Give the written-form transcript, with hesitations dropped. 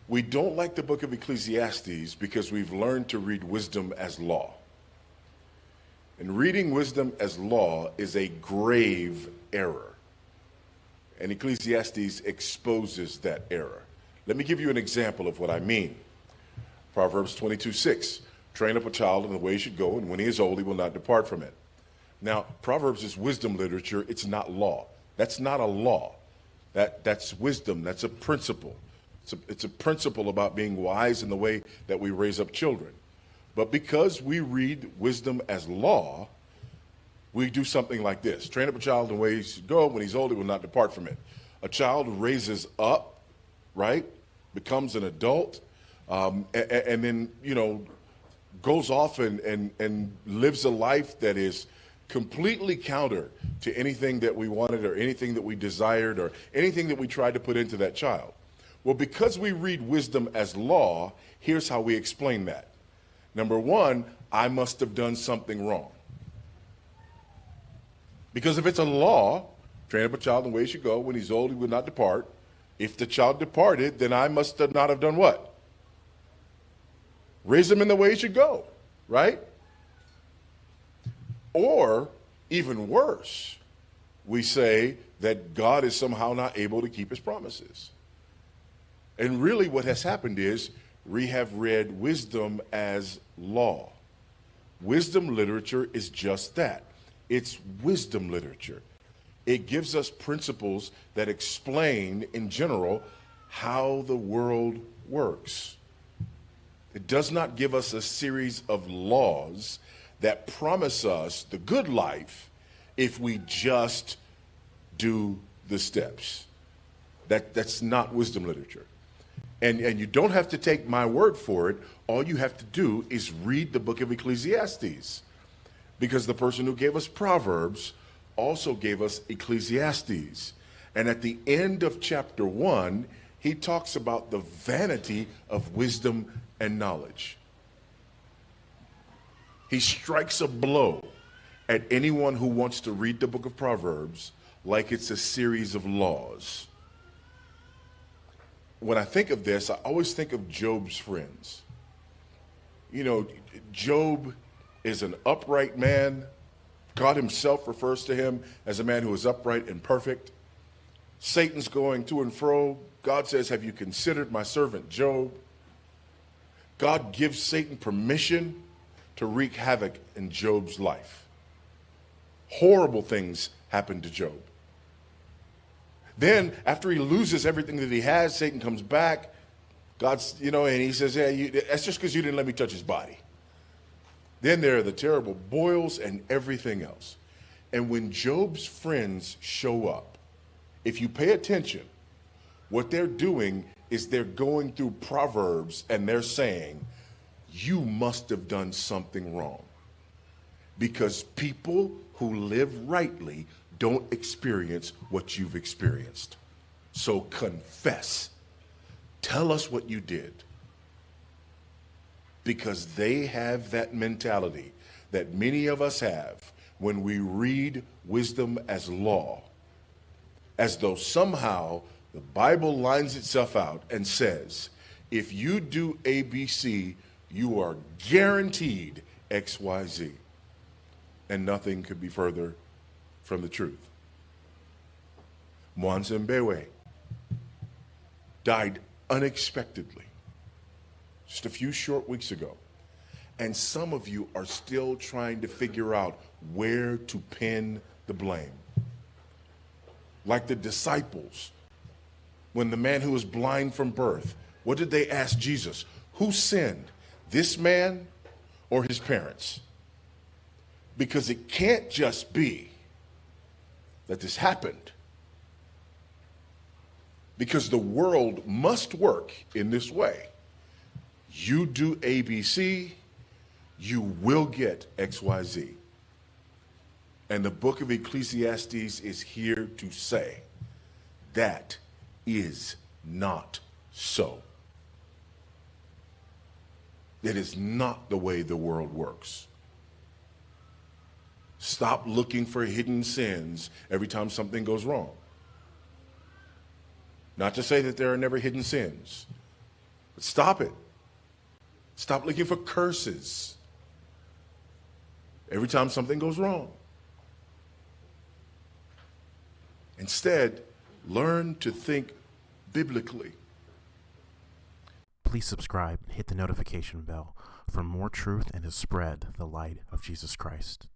We don't like the book of Ecclesiastes because we've learned to read wisdom as law. And reading wisdom as law is a grave error. And Ecclesiastes exposes that error. Let me give you an example of what I mean. Proverbs 22:6, train up a child in the way he should go, and when he is old, he will not depart from it. Now, Proverbs is wisdom literature. It's not law. That's not a law. That's wisdom. That's a principle. It's a principle about being wise in the way that we raise up children. But because we read wisdom as law, we do something like this. Train up a child in the way he should go. When he's old, he will not depart from it. A child raises up, right, becomes an adult, and then, goes off and lives a life that is completely counter to anything that we wanted or anything that we desired or anything that we tried to put into that child. Well, because we read wisdom as law, here's how we explain that. Number one, I must have done something wrong. Because if it's a law, train up a child in the way he should go. When he's old, he will not depart. If the child departed, then I must not have done what? Raise him in the way he should go, right? Or, even worse, we say that God is somehow not able to keep his promises. And really what has happened is we have read wisdom as law. Wisdom literature is just that. It's wisdom literature. It gives us principles that explain, in general, how the world works. It does not give us a series of laws that promise us the good life if we just do the steps. That's not wisdom literature. And you don't have to take my word for it. All you have to do is read the book of Ecclesiastes. Because the person who gave us Proverbs also gave us Ecclesiastes. And at the end of chapter 1, he talks about the vanity of wisdom and knowledge. He strikes a blow at anyone who wants to read the book of Proverbs like it's a series of laws. When I think of this, I always think of Job's friends. Job is an upright man. God himself refers to him as a man who is upright and perfect. Satan's going to and fro. God says, have you considered my servant Job? God gives Satan permission to wreak havoc in Job's life. Horrible things happen to Job. Then, after he loses everything that he has, Satan comes back. God's, and he says, that's just because you didn't let me touch his body. Then there are the terrible boils and everything else. And when Job's friends show up, if you pay attention, what they're doing is they're going through Proverbs and they're saying, you must have done something wrong. Because people who live rightly don't experience what you've experienced. So confess. Tell us what you did. Because they have that mentality that many of us have when we read wisdom as law, as though somehow the Bible lines itself out and says, if you do ABC, you are guaranteed XYZ. And nothing could be further from the truth. Mwanza Mbewe died unexpectedly just a few short weeks ago. And some of you are still trying to figure out where to pin the blame. Like the disciples, when the man who was blind from birth, what did they ask Jesus? Who sinned, this man or his parents? Because it can't just be that this happened. Because the world must work in this way. You do ABC, you will get XYZ. And the book of Ecclesiastes is here to say that is not so. It is not the way the world works. Stop looking for hidden sins every time something goes wrong. Not to say that there are never hidden sins, But stop it. Stop looking for curses every time something goes wrong. Instead, learn to think biblically. Please subscribe and hit the notification bell for more truth and to spread the light of Jesus Christ.